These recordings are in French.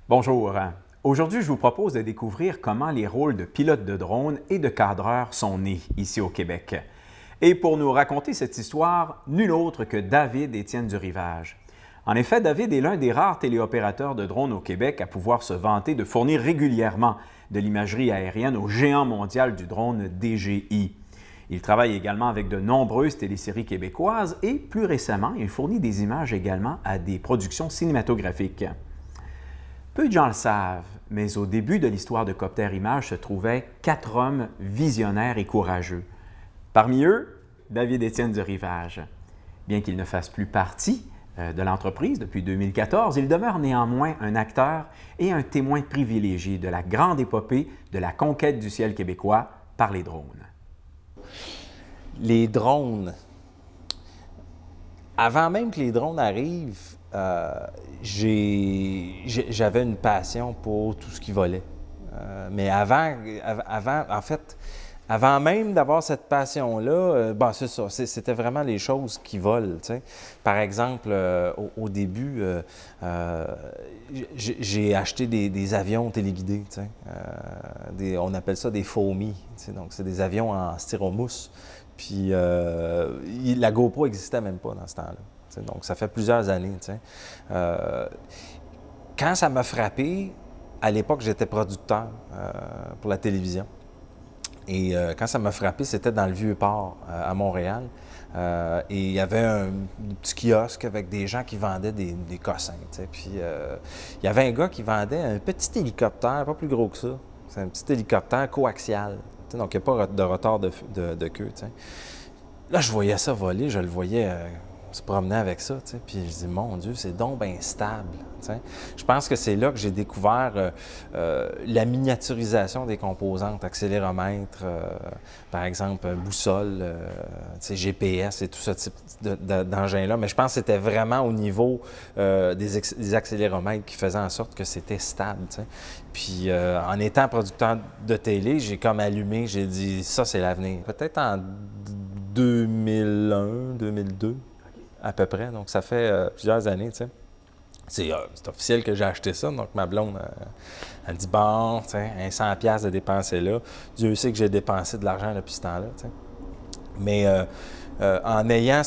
Bonjour. Aujourd'hui, je vous propose de découvrir comment les rôles de pilote de drone et de cadreur sont nés ici au Québec. Et pour nous raconter cette histoire, nul autre que David Étienne du Rivage. En effet, David est l'un des rares téléopérateurs de drones au Québec à pouvoir se vanter de fournir régulièrement de l'imagerie aérienne au géant mondial du drone DJI. Il travaille également avec de nombreuses téléséries québécoises et, plus récemment, il fournit des images également à des productions cinématographiques. Peu de gens le savent, mais au début de l'histoire de Copter Images se trouvaient 4 hommes visionnaires et courageux. Parmi eux, David Étienne du Rivage. Bien qu'il ne fasse plus partie de l'entreprise depuis 2014, il demeure néanmoins un acteur et un témoin privilégié de la grande épopée de la conquête du ciel québécois par les drones. Les drones, avant même que les drones arrivent, j'avais une passion pour tout ce qui volait. Mais avant même d'avoir cette passion-là, c'est ça, c'était vraiment les choses qui volent. T'sais. Par exemple, au début, j'ai acheté des avions téléguidés. On appelle ça des foamy. Donc, c'est des avions en styromousse. Puis la GoPro n'existait même pas dans ce temps-là. Donc, ça fait plusieurs années. Quand ça m'a frappé, à l'époque, j'étais producteur pour la télévision. Et quand ça m'a frappé, c'était dans le Vieux-Port, à Montréal. Et il y avait un petit kiosque avec des gens qui vendaient des cossins. Puis il y avait un gars qui vendait un petit hélicoptère, pas plus gros que ça. C'est un petit hélicoptère coaxial. Donc, il n'y a pas de rotor de queue. Là, je voyais ça voler, je le voyais se promener avec ça, puis je dis, mon Dieu, c'est donc bien stable. Je pense que c'est là que j'ai découvert la miniaturisation des composantes, accéléromètre, par exemple, boussole, GPS et tout ce type d'engins-là. Mais je pense que c'était vraiment au niveau des accéléromètres qui faisaient en sorte que c'était stable. Puis en étant producteur de télé, j'ai comme allumé, j'ai dit, ça, c'est l'avenir. Peut-être en 2001, 2002. À peu près, donc ça fait plusieurs années, C'est officiel que j'ai acheté ça, donc ma blonde, elle dit, bon, un 100$ de dépenser là. Dieu sait que j'ai dépensé de l'argent depuis ce temps-là, Mais en ayant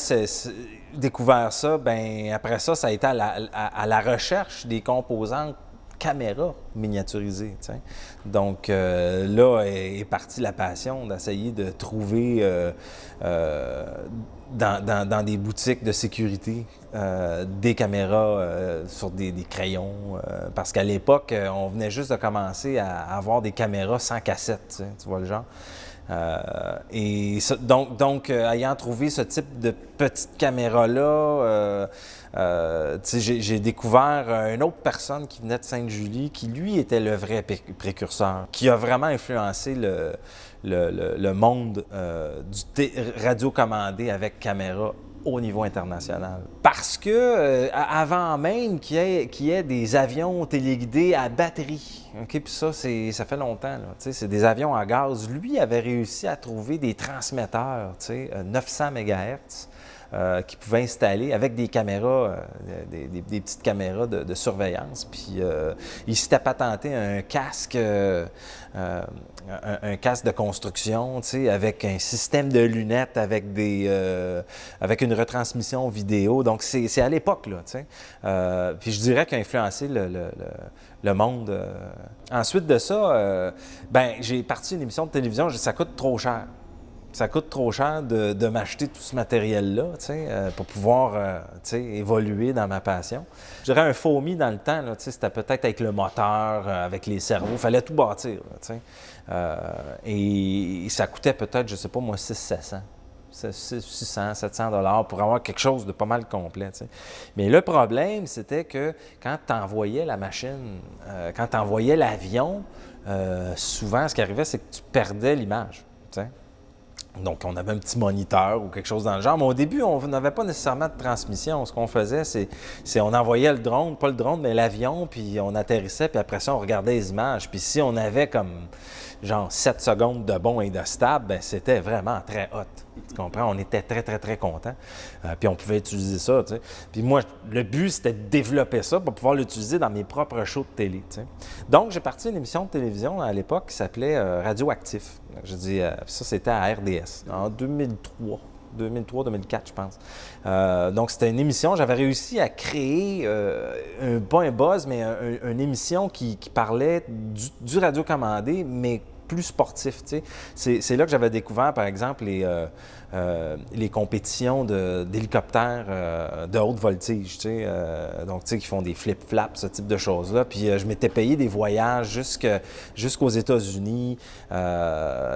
découvert ça, ben après ça, ça a été à la recherche des composantes caméra miniaturisée. Donc là est partie la passion d'essayer de trouver dans des boutiques de sécurité des caméras sur des crayons. Parce qu'à l'époque, on venait juste de commencer à avoir des caméras sans cassette, tu vois le genre. Donc, ayant trouvé ce type de petite caméra-là, j'ai découvert une autre personne qui venait de Sainte-Julie, qui lui était le vrai précurseur, qui a vraiment influencé le monde du radiocommandé avec caméra au niveau international. Parce que avant même qu'il y ait des avions téléguidés à batterie, puis ça fait longtemps, c'est des avions à gaz. Lui avait réussi à trouver des transmetteurs, 900 MHz, qu'il pouvait installer avec des caméras, des petites caméras de surveillance. Puis il s'était patenté un casque, un casque de construction, avec un système de lunettes, avec une retransmission vidéo. Donc c'est à l'époque, là, puis je dirais qu'il a influencé le monde. Ensuite de ça, j'ai parti une émission de télévision, ça coûte trop cher. Ça coûte trop cher de m'acheter tout ce matériel-là, pour pouvoir évoluer dans ma passion. Je dirais un foamy dans le temps, c'était peut-être avec le moteur, avec les cerveaux, il fallait tout bâtir. Et ça coûtait peut-être, je ne sais pas moi, 600, 700$ pour avoir quelque chose de pas mal complet. Mais le problème, c'était que quand tu envoyais la machine, quand tu envoyais l'avion, souvent, ce qui arrivait, c'est que tu perdais l'image. Donc, on avait un petit moniteur ou quelque chose dans le genre. Mais au début, on n'avait pas nécessairement de transmission. Ce qu'on faisait, c'est on envoyait le drone, pas le drone, mais l'avion, puis on atterrissait, puis après ça, on regardait les images. Puis si on avait comme, genre, 7 secondes de bon et de stable, c'était vraiment très hot. Tu comprends? On était très, très, très contents. Puis on pouvait utiliser ça, tu sais. Puis moi, le but, c'était de développer ça pour pouvoir l'utiliser dans mes propres shows de télé, tu sais. Donc, j'ai parti une émission de télévision à l'époque qui s'appelait Radioactif. Je dis, ça, c'était à RDS, en 2003. 2003-2004, je pense. Donc, c'était une émission, j'avais réussi à créer, pas un buzz, mais une émission qui parlait du radiocommandé, mais plus sportif, tu sais. C'est là que j'avais découvert, par exemple, les compétitions d'hélicoptères de haute voltige, tu sais. Donc, tu sais, qui font des flip-flaps, ce type de choses-là. Puis, je m'étais payé des voyages jusqu'aux États-Unis, tu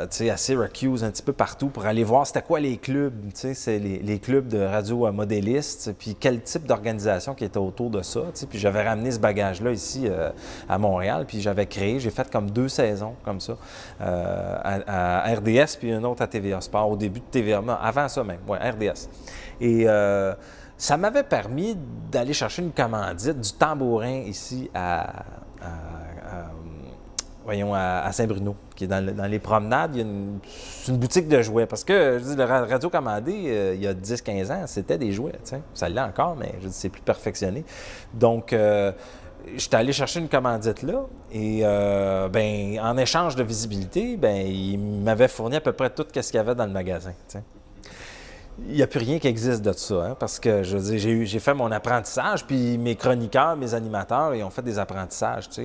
sais, à Syracuse, un petit peu partout, pour aller voir c'était quoi les clubs, tu sais, c'est les clubs de radio-modélistes, puis quel type d'organisation qui était autour de ça, tu sais. Puis, j'avais ramené ce bagage-là ici à Montréal, puis j'ai fait comme 2 saisons comme ça. À RDS, puis une autre à TVA Sport, au début de TVA, avant ça même, ouais, RDS. Et ça m'avait permis d'aller chercher une commandite du tambourin ici voyons, à Saint-Bruno, qui est dans les promenades. C'est une boutique de jouets. Parce que, je dis, le radio commandé, il y a 10-15 ans, c'était des jouets, tu sais. Ça l'est encore, mais je dis, c'est plus perfectionné. Donc, j'étais allé chercher une commandite là et ben, en échange de visibilité, ben, il m'avait fourni à peu près tout ce qu'il y avait dans le magasin, tu sais. Il n'y a plus rien qui existe de ça, hein, parce que, je veux dire, j'ai fait mon apprentissage, puis mes chroniqueurs, mes animateurs, ils ont fait des apprentissages, tu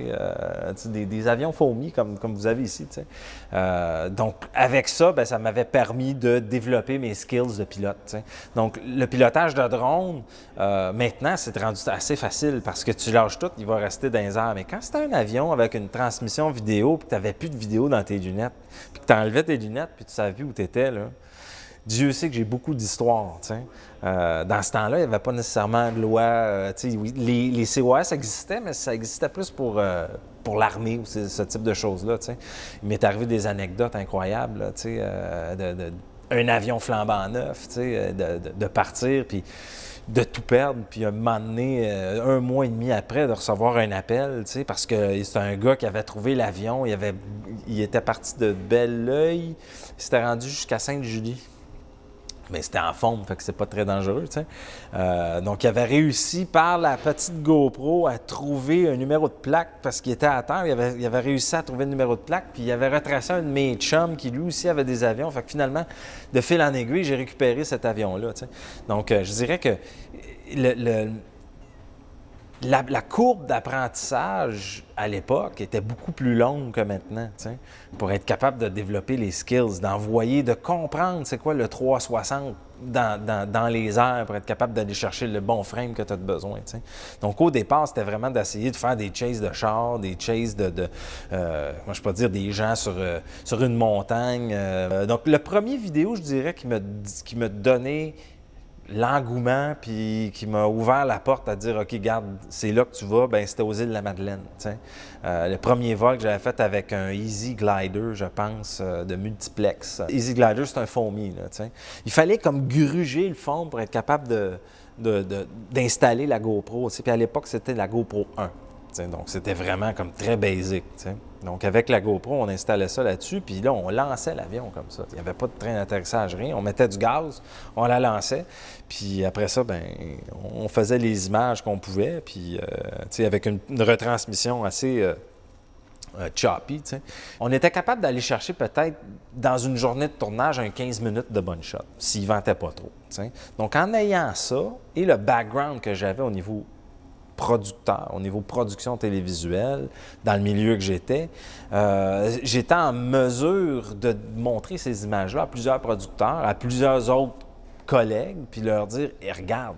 sais, des avions fourmis, comme vous avez ici, tu sais. Donc, avec ça, ben, ça m'avait permis de développer mes skills de pilote, tu sais. Donc, le pilotage de drone, maintenant, c'est rendu assez facile, parce que tu lâches tout, il va rester dans les airs. Mais quand c'était un avion avec une transmission vidéo, puis que tu n'avais plus de vidéo dans tes lunettes, puis que tu enlevais tes lunettes, puis tu ne savais plus où tu étais, là, Dieu sait que j'ai beaucoup d'histoires, tu sais. Dans ce temps-là, il n'y avait pas nécessairement de loi. Tu sais, oui, les COS existaient, mais ça existait plus pour l'armée ou ce type de choses-là, tu sais. Il m'est arrivé des anecdotes incroyables, là, tu sais, un avion flambant neuf, tu sais, de partir, puis de tout perdre, puis à un moment donné, 1 mois et demi après, de recevoir un appel, tu sais, parce que c'est un gars qui avait trouvé l'avion, il était parti de Belleuil, il s'était rendu jusqu'à Sainte-Julie. Mais c'était en forme, fait que c'est pas très dangereux, tu sais. Donc, il avait réussi par la petite GoPro à trouver un numéro de plaque parce qu'il était à terre. Il avait réussi à trouver le numéro de plaque, puis il avait retracé un de mes chums qui, lui aussi, avait des avions. Fait que finalement, de fil en aiguille, j'ai récupéré cet avion-là, tu sais. Donc, je dirais que la courbe d'apprentissage à l'époque était beaucoup plus longue que maintenant, tu sais, pour être capable de développer les skills, d'envoyer, de comprendre c'est quoi le 360 dans les airs pour être capable d'aller chercher le bon frame que tu as besoin, tu sais. Donc, au départ, c'était vraiment d'essayer de faire des chases de chars, des chases moi, je peux pas dire des gens sur une montagne. Donc, le premier vidéo, je dirais, qui m'a donné l'engouement, puis qui m'a ouvert la porte à dire « OK, garde, c'est là que tu vas », bien, c'était aux îles de la Madeleine, tu sais. Le premier vol que j'avais fait avec un Easy Glider, je pense, de multiplex. Easy Glider, c'est un foamy, là, tu sais. Il fallait comme gruger le fond pour être capable d'installer la GoPro, tu sais. Puis à l'époque, c'était la GoPro 1. Donc, c'était vraiment comme très basic, tu sais. Donc, avec la GoPro, on installait ça là-dessus, puis là, on lançait l'avion comme ça. Il n'y avait pas de train d'atterrissage, rien. On mettait du gaz, on la lançait, puis après ça, bien, on faisait les images qu'on pouvait, puis, tu sais, avec une retransmission assez choppy, tu sais. On était capable d'aller chercher peut-être, dans une journée de tournage, un 15 minutes de bonne shot, s'il ne ventait pas trop, tu sais. Donc, en ayant ça, et le background que j'avais au niveau producteur, au niveau production télévisuelle, dans le milieu que j'étais en mesure de montrer ces images-là à plusieurs producteurs, à plusieurs autres collègues, puis leur dire « Regarde,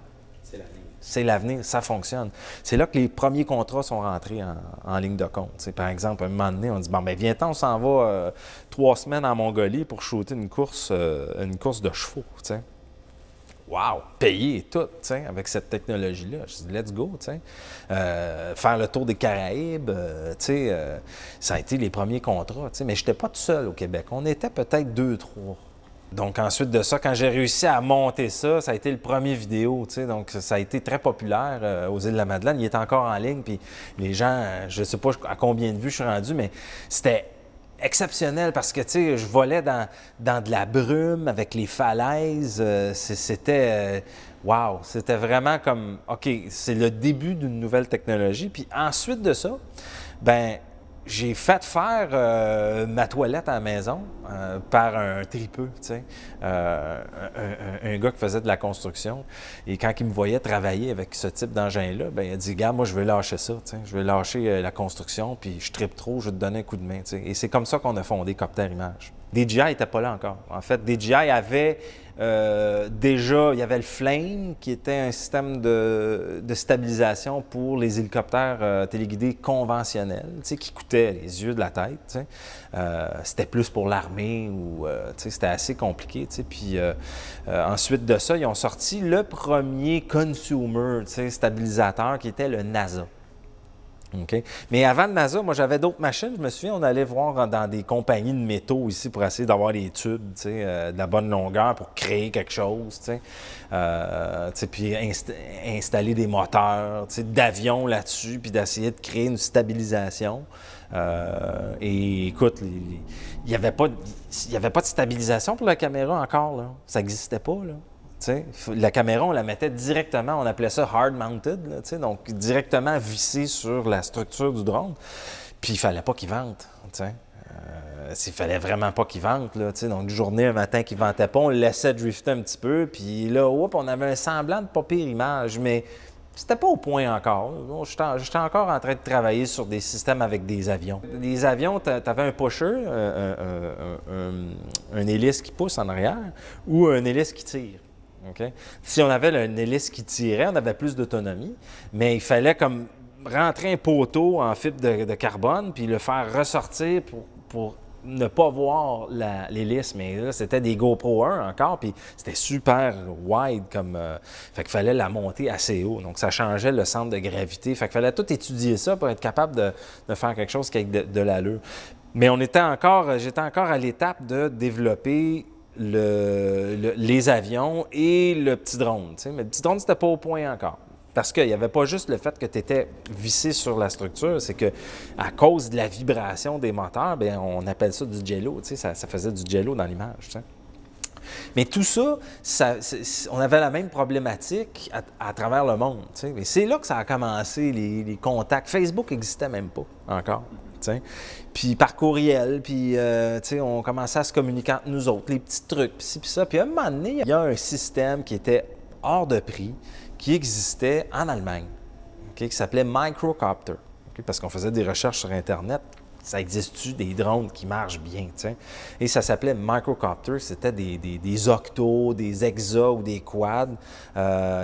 c'est l'avenir, ça fonctionne ». C'est là que les premiers contrats sont rentrés en ligne de compte. T'sais, par exemple, à un moment donné, on dit « Bon, bien, viens-t'en, on s'en va 3 semaines en Mongolie pour shooter une course de chevaux. » Wow! Payé et tout, tu sais, avec cette technologie-là. Je dis, let's go, tu sais. Faire le tour des Caraïbes, tu sais, ça a été les premiers contrats, tu sais. Mais je n'étais pas tout seul au Québec. On était peut-être 2-3. Donc, ensuite de ça, quand j'ai réussi à monter ça, ça a été le premier vidéo, tu sais. Donc, ça a été très populaire aux îles de la Madeleine. Il est encore en ligne, puis les gens, je ne sais pas à combien de vues je suis rendu, mais c'était exceptionnel parce que, tu sais, je volais dans de la brume avec les falaises. C'était... wow! C'était vraiment comme, OK, c'est le début d'une nouvelle technologie. Puis ensuite de ça, ben j'ai fait faire ma toilette à la maison par un tripeux, tu sais, un gars qui faisait de la construction. Et quand il me voyait travailler avec ce type d'engin-là, ben il a dit, gars, moi, je vais lâcher ça, tu sais, je vais lâcher la construction, puis je tripe trop, je vais te donner un coup de main, tu sais. Et c'est comme ça qu'on a fondé Copter Image. DJI n'était pas là encore. En fait, DJI avait déjà, il y avait le Flame, qui était un système de stabilisation pour les hélicoptères téléguidés conventionnels, tu sais, qui coûtaient les yeux de la tête. Tu sais. C'était plus pour l'armée ou tu sais, c'était assez compliqué. Tu sais. Puis ensuite de ça, ils ont sorti le premier consumer, tu sais, stabilisateur, qui était le NASA. Okay. Mais avant le NASA, moi, j'avais d'autres machines. Je me souviens, on allait voir dans des compagnies de métaux ici pour essayer d'avoir des tubes, tu sais, de la bonne longueur pour créer quelque chose, tu sais, puis installer des moteurs, tu sais, d'avions là-dessus, puis d'essayer de créer une stabilisation. Et écoute, il n'y avait pas de stabilisation pour la caméra encore, là. Ça n'existait pas, là. T'sais, la caméra, on la mettait directement, on appelait ça hard mounted, là, donc directement vissée sur la structure du drone. Puis il fallait pas qu'il vente. Il fallait vraiment pas qu'il vente. Là, donc, une journée, un matin qu'il ventait pas, on le laissait drifter un petit peu. Puis là, on avait un semblant de pas pire image, mais c'était pas au point encore. J'étais encore en train de travailler sur des systèmes avec des avions. Les avions, tu avais un pusher, un hélice qui pousse en arrière ou un hélice qui tire. Okay? Si on avait une hélice qui tirait, on avait plus d'autonomie, mais il fallait comme rentrer un poteau en fibre de carbone puis le faire ressortir pour ne pas voir l'hélice. Mais là, c'était des GoPro 1 encore, puis c'était super wide comme... fait qu'il fallait la monter assez haut. Donc, ça changeait le centre de gravité. Fait qu'il fallait tout étudier ça pour être capable de faire quelque chose qui ait de l'allure. Mais j'étais encore à l'étape de développer les avions et le petit drone. T'sais. Mais le petit drone, c'était pas au point encore. Parce qu'il n'y avait pas juste le fait que tu étais vissé sur la structure, c'est que à cause de la vibration des moteurs, bien, on appelle ça du jello. Ça faisait du jello dans l'image. T'sais. Mais tout ça, on avait la même problématique à travers le monde. T'sais. Mais c'est là que ça a commencé, les contacts. Facebook n'existait même pas encore. T'sais. Puis par courriel, puis on commençait à se communiquer entre nous autres, les petits trucs, puis ci, puis ça. Puis à un moment donné, il y a un système qui était hors de prix, qui existait en Allemagne, okay, qui s'appelait Microcopter, okay, parce qu'on faisait des recherches sur Internet. Ça existe-tu des drones qui marchent bien, t'sais? Et ça s'appelait Microcopter, c'était des octos, des hexas ou des quads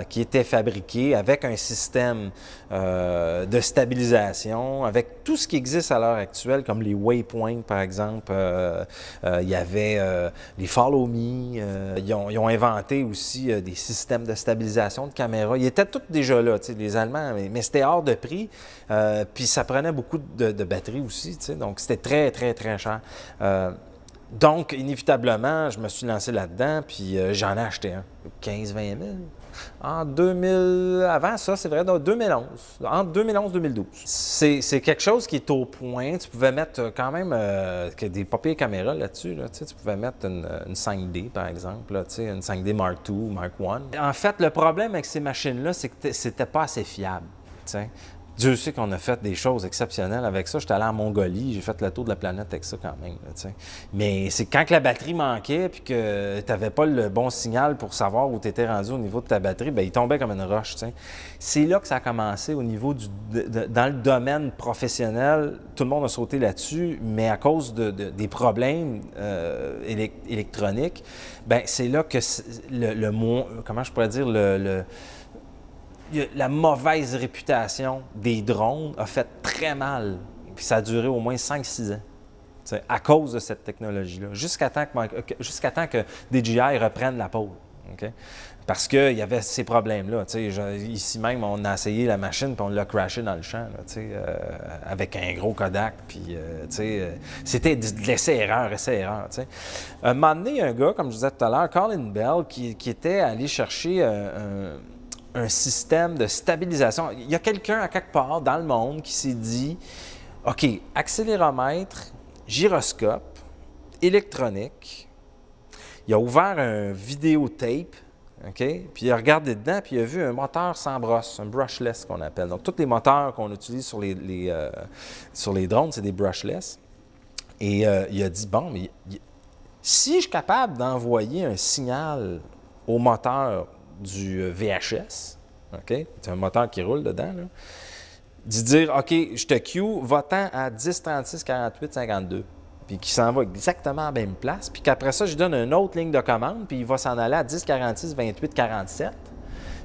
qui étaient fabriqués avec un système de stabilisation, avec tout ce qui existe à l'heure actuelle, comme les waypoints, par exemple. Il y avait les Follow Me. Ils ont inventé aussi des systèmes de stabilisation de caméras. Ils étaient tous déjà là, les Allemands, mais c'était hors de prix. Puis ça prenait beaucoup de batterie aussi, donc c'était très, très, très cher. Donc, inévitablement, je me suis lancé là-dedans, puis j'en ai acheté un, 15-20 000. En 2000, avant ça, c'est vrai, dans 2011, entre 2011 et 2012. C'est quelque chose qui est au point. Tu pouvais mettre quand même des papiers caméras là-dessus. Là, tu pouvais mettre une 5D, par exemple, là, une 5D Mark II, Mark I. En fait, le problème avec ces machines-là, c'est que c'était pas assez fiable. T'sais. Dieu sait qu'on a fait des choses exceptionnelles avec ça. J'étais allé en Mongolie, j'ai fait le tour de la planète avec ça quand même. Là, mais c'est quand que la batterie manquait et que tu n'avais pas le bon signal pour savoir où tu étais rendu au niveau de ta batterie, bien, il tombait comme une roche. T'sais. C'est là que ça a commencé au niveau dans le domaine professionnel. Tout le monde a sauté là-dessus, mais à cause des problèmes électroniques, bien, c'est là que comment je pourrais dire, la mauvaise réputation des drones a fait très mal. Puis ça a duré au moins 5-6 ans à cause de cette technologie-là, jusqu'à temps que DJI reprenne la pôle. Okay? Parce qu'il y avait ces problèmes-là. Ici même, on a essayé la machine puis on l'a crashé dans le champ là, avec un gros Kodak. Puis, c'était de l'essai-erreur, essai-erreur. Un moment donné, il y a un gars, comme je disais tout à l'heure, Colin Bell, qui était allé chercher un système de stabilisation. Il y a quelqu'un à quelque part dans le monde qui s'est dit, OK, accéléromètre, gyroscope, électronique. Il a ouvert un vidéotape, OK? Puis il a regardé dedans, puis il a vu un moteur sans brosse, un brushless qu'on appelle. Donc, tous les moteurs qu'on utilise sur les drones, c'est des brushless. Et il a dit, bon, mais si je suis capable d'envoyer un signal au moteur du VHS, OK? C'est un moteur qui roule dedans, là. D'y dire, OK, je te cue, va-t'en à 10, 36, 48, 52. Puis qui s'en va exactement à la même place. Puis qu'après ça, je lui donne une autre ligne de commande, puis il va s'en aller à 10, 46, 28, 47.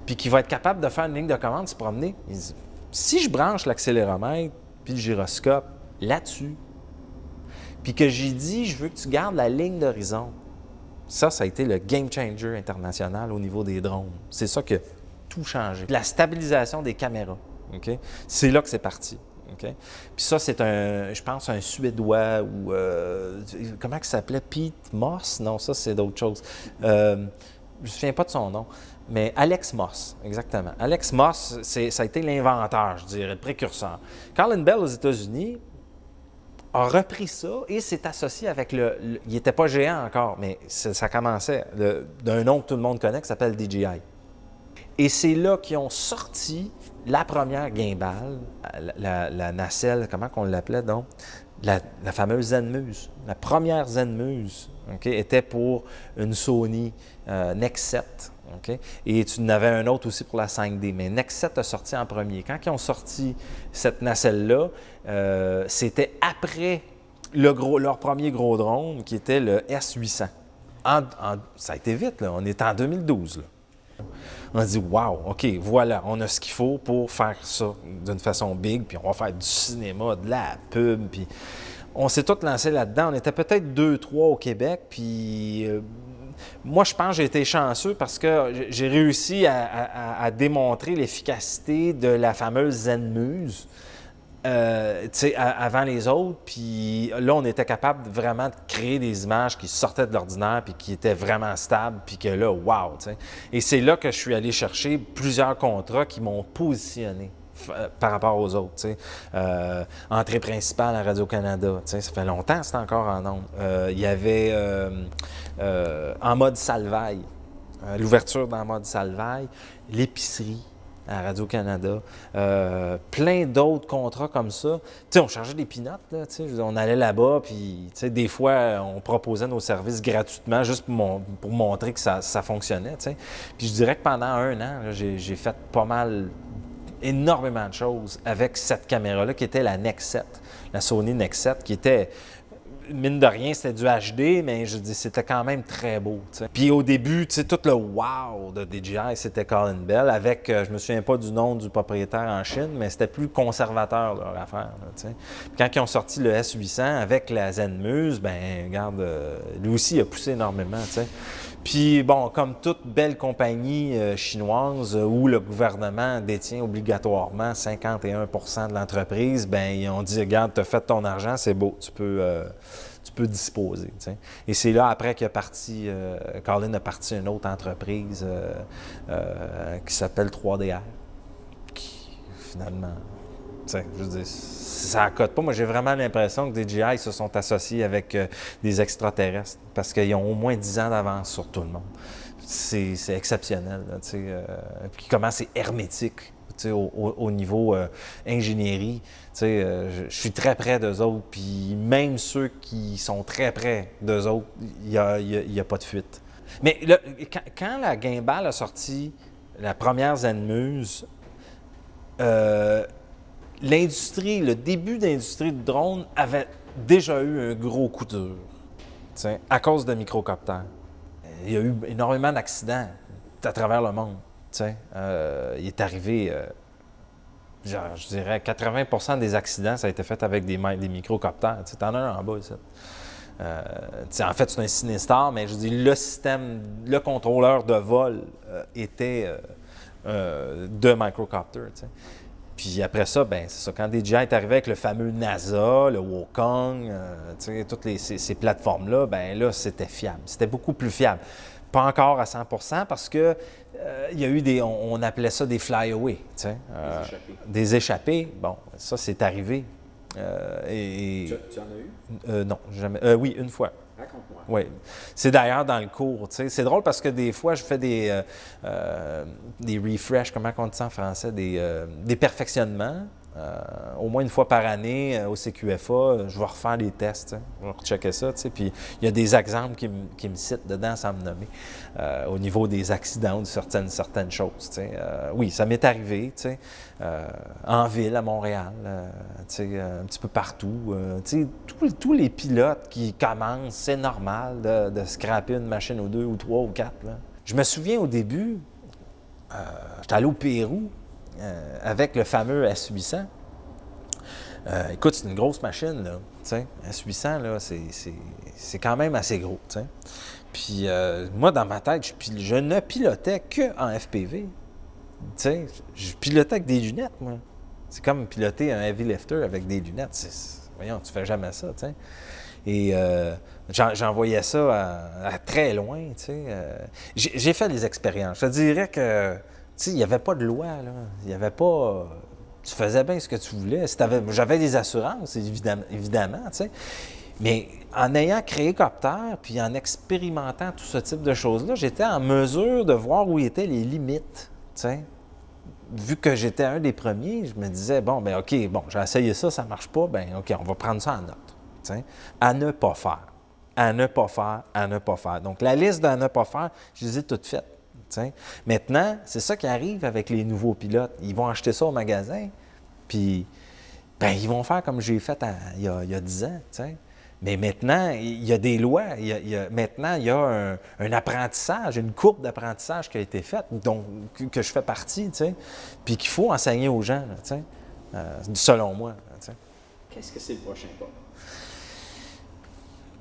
Puis qu'il va être capable de faire une ligne de commande, se promener. Il dit, si je branche l'accéléromètre puis le gyroscope là-dessus, puis que j'ai dit, je veux que tu gardes la ligne d'horizon, ça a été le game changer international au niveau des drones. C'est ça qui a tout changé. La stabilisation des caméras. Okay? C'est là que c'est parti. Okay? Puis ça, c'est je pense, un Suédois ou... comment il s'appelait? Pete Moss? Non, ça, c'est d'autres choses. Je ne me souviens pas de son nom. Mais Alex Moss, exactement. Alex Moss, ça a été l'inventeur, je dirais, le précurseur. Colin Bell, aux États-Unis, a repris ça et s'est associé avec il n'était pas géant encore, mais ça commençait, d'un nom que tout le monde connaît, qui s'appelle DJI. Et c'est là qu'ils ont sorti la première gimbal, la nacelle, comment qu'on l'appelait donc? La fameuse Zenmuse. La première Zenmuse, okay, était pour une Sony Nex 7. Okay? Et tu en avais un autre aussi pour la 5D. Mais Nex 7 a sorti en premier. Quand ils ont sorti cette nacelle-là, c'était après leur premier gros drone, qui était le S800. Ça a été vite, là. On est en 2012, là. On a dit, wow, OK, voilà, on a ce qu'il faut pour faire ça d'une façon big, puis on va faire du cinéma, de la pub, puis on s'est tous lancés là-dedans. On était peut-être 2-3 au Québec, puis moi, je pense que j'ai été chanceux parce que j'ai réussi à démontrer l'efficacité de la fameuse Zenmuse. Avant les autres, puis là, on était capable vraiment de créer des images qui sortaient de l'ordinaire puis qui étaient vraiment stables, puis que là, wow, t'sais. Et c'est là que je suis allé chercher plusieurs contrats qui m'ont positionné par rapport aux autres. Entrée principale à Radio-Canada, ça fait longtemps, c'était encore en ondes. Il y avait en mode Salvaille, l'ouverture dans mode Salvaille, l'épicerie à Radio-Canada, plein d'autres contrats comme ça. T'sais, on chargeait des peanuts, là, on allait là-bas, puis des fois, on proposait nos services gratuitement juste pour montrer que ça fonctionnait. T'sais. Puis je dirais que pendant un an, là, j'ai fait pas mal, énormément de choses avec cette caméra-là, qui était la Nex 7, la Sony Nex 7, qui était... Mine de rien, c'était du HD, mais je dis, c'était quand même très beau. T'sais. Puis au début, tout le wow de DJI, c'était Colin Bell, avec, je me souviens pas du nom du propriétaire en Chine, mais c'était plus conservateur leur affaire. Là, puis quand ils ont sorti le S800 avec la Zenmuse, ben regarde, lui aussi il a poussé énormément. T'sais. Puis bon, comme toute belle compagnie chinoise où le gouvernement détient obligatoirement 51 % de l'entreprise, ben ils ont dit, regarde, tu as fait ton argent, c'est beau, tu peux disposer. T'sais. Et c'est là, après, Colin a parti une autre entreprise qui s'appelle 3DR, qui, finalement, je veux dire, ça accote pas. Moi, j'ai vraiment l'impression que DJI se sont associés avec des extraterrestres parce qu'ils ont au moins 10 ans d'avance sur tout le monde. C'est exceptionnel. Là, puis comment c'est hermétique au niveau ingénierie. Je suis très près d'eux autres. Puis même ceux qui sont très près d'eux autres, il n'y a pas de fuite. Mais là, quand la gimbal a sorti la première Zenmuse, l'industrie, le début d'industrie de drone avait déjà eu un gros coup dur, à cause de microcoptères. Il y a eu énormément d'accidents à travers le monde. Il est arrivé, je dirais, 80 % des accidents, ça a été fait avec des microcoptères. Tu en as un en bas, ici. En fait, c'est un Cinestar, mais je dis le système, le contrôleur de vol était de microcopter. Puis après ça, ben c'est ça. Quand DJI est arrivé avec le fameux NASA, le Wukong, toutes ces plateformes-là, ben là, c'était fiable. C'était beaucoup plus fiable. Pas encore à 100 % parce que il y a eu on appelait ça des fly-away, des échappés. Bon, ça, c'est arrivé. Tu en as eu? Non, jamais. Oui, une fois. Raconte-moi. Oui. C'est d'ailleurs dans le cours. C'est drôle parce que des fois, je fais des refresh, comment on dit ça en français, des perfectionnements. Au moins une fois par année, au CQFA, je vais refaire des tests. Je vais rechecker ça. Puis il y a des exemples qui me citent dedans sans me nommer au niveau des accidents ou de certaines choses. Oui, ça m'est arrivé en ville, à Montréal, un petit peu partout. Tous les pilotes qui commencent, c'est normal de scraper une machine ou deux ou trois ou quatre. Là. Je me souviens au début, j'étais allé au Pérou avec le fameux S800. Écoute, c'est une grosse machine, là. S800, là, c'est quand même assez gros, t'sais. Puis moi, dans ma tête, je ne pilotais qu'en FPV. Je pilotais avec des lunettes, moi. C'est comme piloter un heavy lifter avec des lunettes. Voyons, tu fais jamais ça, tu sais. Et j'envoyais ça à très loin, tu sais. J'ai fait des expériences. Je te dirais que, il n'y avait pas de loi, là. Il n'y avait pas... Tu faisais bien ce que tu voulais. J'avais des assurances, évidemment, tu sais. Mais en ayant créé Copter, puis en expérimentant tout ce type de choses-là, j'étais en mesure de voir où étaient les limites, tu sais. Vu que j'étais un des premiers, je me disais, OK, j'ai essayé ça, ça ne marche pas, OK, on va prendre ça en note, tu sais. À ne pas faire, à ne pas faire, à ne pas faire. Donc, la liste d'à ne pas faire, je les ai toutes faites. T'sais. Maintenant, c'est ça qui arrive avec les nouveaux pilotes. Ils vont acheter ça au magasin, puis ils vont faire comme j'ai fait il y a 10 ans. T'sais. Mais maintenant, il y a des lois. Maintenant, il y a un apprentissage, une courbe d'apprentissage qui a été faite, donc que je fais partie, puis qu'il faut enseigner aux gens, là, selon moi. Là, qu'est-ce que c'est le prochain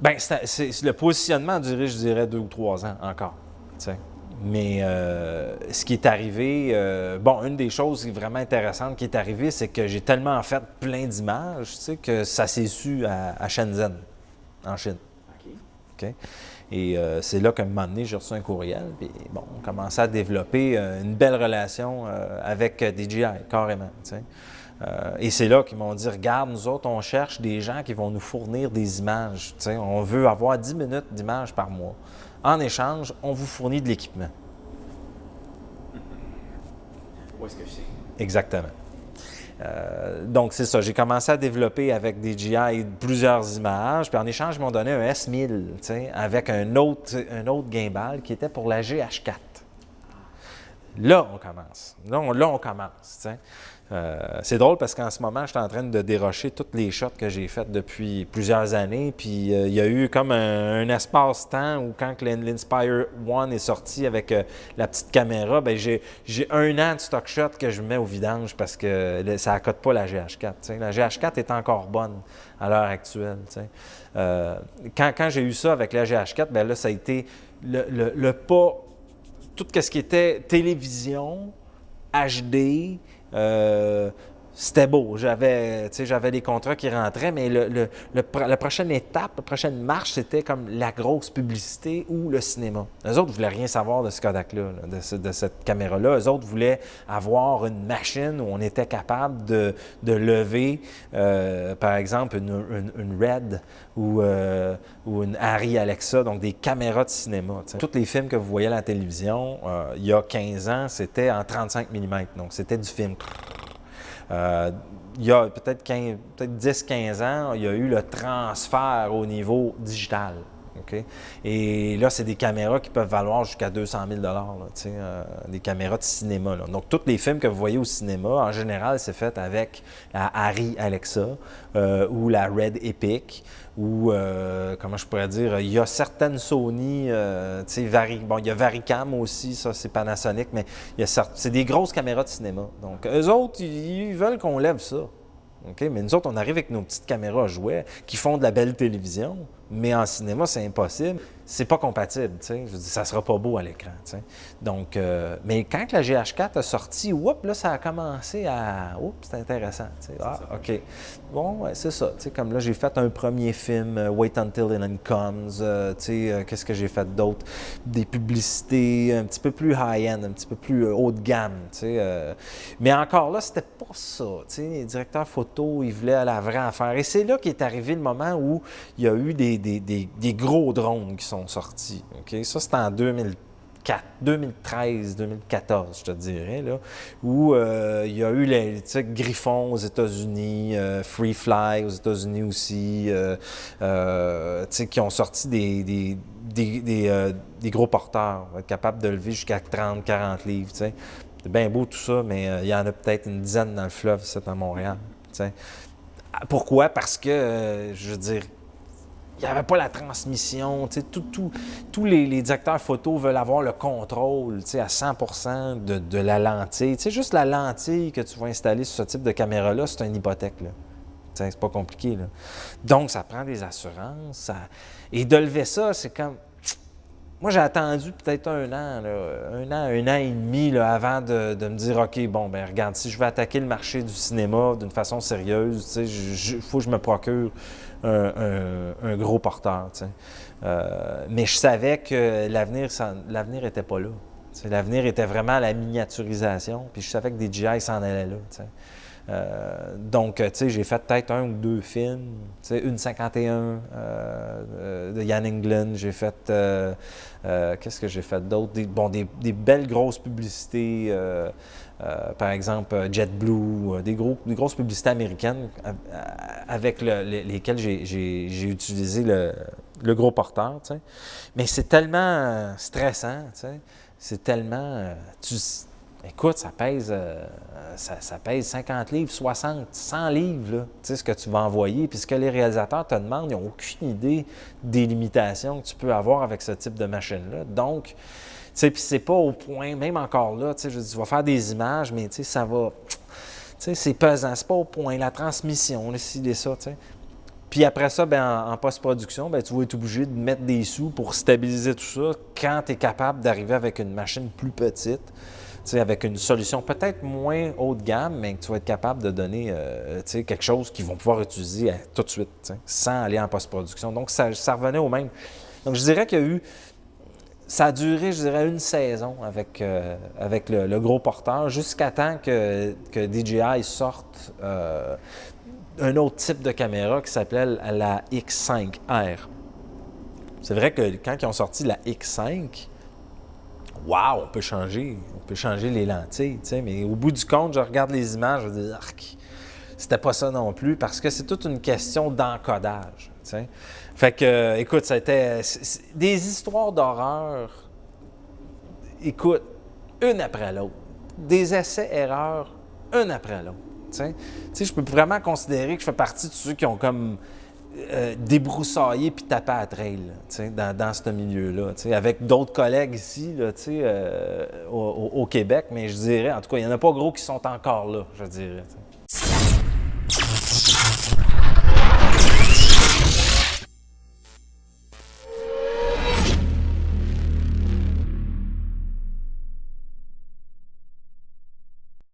pas? C'est le positionnement a duré, je dirais, 2 ou 3 ans encore. T'sais. Mais ce qui est arrivé, une des choses vraiment intéressantes qui est arrivée, c'est que j'ai tellement fait plein d'images, que ça s'est su à Shenzhen, en Chine. OK. Et c'est là qu'à un moment donné, j'ai reçu un courriel, puis on commençait à développer une belle relation avec DJI, carrément, et c'est là qu'ils m'ont dit, regarde, nous autres, on cherche des gens qui vont nous fournir des images. On veut avoir 10 minutes d'images par mois. En échange, on vous fournit de l'équipement. Où est-ce que je sais? Exactement. Donc, c'est ça. J'ai commencé à développer avec DJI plusieurs images. Puis en échange, ils m'ont donné un S1000 avec un autre gimbal qui était pour la GH4. Là, on commence. Là, on commence. C'est drôle parce qu'en ce moment, je suis en train de dérocher toutes les shots que j'ai faites depuis plusieurs années. Puis il y a eu comme un espace-temps où quand l'Inspire One est sorti avec la petite caméra, j'ai 1 an de stock shot que je mets au vidange parce que ça accote pas la GH4. La GH4 est encore bonne à l'heure actuelle. Quand j'ai eu ça avec la GH4, là, ça a été le pas, tout ce qui était télévision, HD, c'était beau. J'avais des contrats qui rentraient, mais la prochaine étape, la prochaine marche, c'était comme la grosse publicité ou le cinéma. Eux autres ne voulaient rien savoir de ce Kodak-là, de cette caméra-là. Eux autres voulaient avoir une machine où on était capable de lever, par exemple, une Red ou une Arri Alexa, donc des caméras de cinéma. Tous les films que vous voyez à la télévision, il y a 15 ans, c'était en 35 mm, donc c'était du film. Il y a peut-être 10-15 ans, il y a eu le transfert au niveau digital. Okay? Et là, c'est des caméras qui peuvent valoir jusqu'à 200 000 des caméras de cinéma. Là. Donc, tous les films que vous voyez au cinéma, en général, c'est fait avec la Arri Alexa ou la Red Epic ou, comment je pourrais dire, il y a certaines Sony, il y a Varicam aussi, ça, c'est Panasonic, mais c'est des grosses caméras de cinéma. Donc, eux autres, ils veulent qu'on lève ça. Okay? Mais nous autres, on arrive avec nos petites caméras à jouets qui font de la belle télévision. mais en cinéma, c'est impossible. C'est pas compatible, tu sais. Je veux dire, ça sera pas beau à l'écran, tu sais. Donc, mais quand la GH4 a sorti, là, ça a commencé à... c'est intéressant, tu sais. Ah, OK. Bon, ouais, c'est ça. Tu sais, comme là, j'ai fait un premier film, Wait Until It Comes, tu sais, qu'est-ce que j'ai fait d'autre? Des publicités un petit peu plus high-end, un petit peu plus haut de gamme, tu sais. Mais encore là, c'était pas ça, tu sais. Les directeurs photo, ils voulaient la vraie affaire. Et c'est là qu'est arrivé le moment où il y a eu des gros drones qui sont sortis. OK? Ça, c'était en 2013, 2014, je te dirais, là, où il y a eu les Griffon aux États-Unis, Free Fly aux États-Unis aussi, qui ont sorti des gros porteurs, être capables de lever jusqu'à 30, 40 livres. T'sais. C'est bien beau tout ça, mais il y en a peut-être une dizaine dans le fleuve, c'est à Montréal. T'sais. Pourquoi? Parce que, je veux dire, il n'y avait pas la transmission. Tous les directeurs photo veulent avoir le contrôle à 100% de la lentille. Juste la lentille que tu vas installer sur ce type de caméra-là, c'est une hypothèque. Là. C'est pas compliqué. Là. Donc, ça prend des assurances. Et de lever ça, c'est comme... Moi, j'ai attendu peut-être un an et demi là, avant de me dire, OK, bon, ben regarde, si je veux attaquer le marché du cinéma d'une façon sérieuse, il faut que je me procure un gros porteur. Mais je savais que l'avenir n'était pas là. L'avenir était vraiment la miniaturisation, puis je savais que DJI s'en allait là. Donc, j'ai fait peut-être 1 ou 2 films, une 51 de Yann Englund, j'ai fait, qu'est-ce que j'ai fait d'autre? Des belles grosses publicités, par exemple JetBlue, des grosses publicités américaines avec lesquelles j'ai utilisé le gros porteur, t'sais. Mais c'est tellement stressant, c'est tellement... Écoute, ça pèse 50 livres, 60, 100 livres, là, tu sais, ce que tu vas envoyer. Puis ce que les réalisateurs te demandent, ils n'ont aucune idée des limitations que tu peux avoir avec ce type de machine-là. Donc, tu sais, puis c'est pas au point, même encore là, tu sais, je dis, tu vas faire des images, mais tu sais, ça va, tu sais, c'est pesant, c'est pas au point. La transmission, là, ci, ça, tu sais. Puis après ça, ben, en post-production, ben, tu vas être obligé de mettre des sous pour stabiliser tout ça quand tu es capable d'arriver avec une machine plus petite. Avec une solution peut-être moins haut de gamme, mais que tu vas être capable de donner quelque chose qu'ils vont pouvoir utiliser tout de suite, sans aller en post-production. Donc, ça revenait au même. Donc, je dirais qu'il y a eu... Ça a duré, je dirais, une saison avec le gros porteur, jusqu'à temps que DJI sorte un autre type de caméra qui s'appelait la X5R. C'est vrai que quand ils ont sorti la X5... Wow, on peut changer les lentilles, tu sais, mais au bout du compte, je regarde les images, je me dis, arc, c'était pas ça non plus, parce que c'est toute une question d'encodage, tu sais. Fait que, écoute, c'était des histoires d'horreur, écoute, une après l'autre, des essais-erreurs, une après l'autre, tu sais. Tu sais, je peux vraiment considérer que je fais partie de ceux qui ont comme... débroussailler puis taper à trail là, dans ce milieu-là. Avec d'autres collègues ici là, au Québec, mais je dirais, en tout cas, il n'y en a pas gros qui sont encore là, je dirais. T'sais.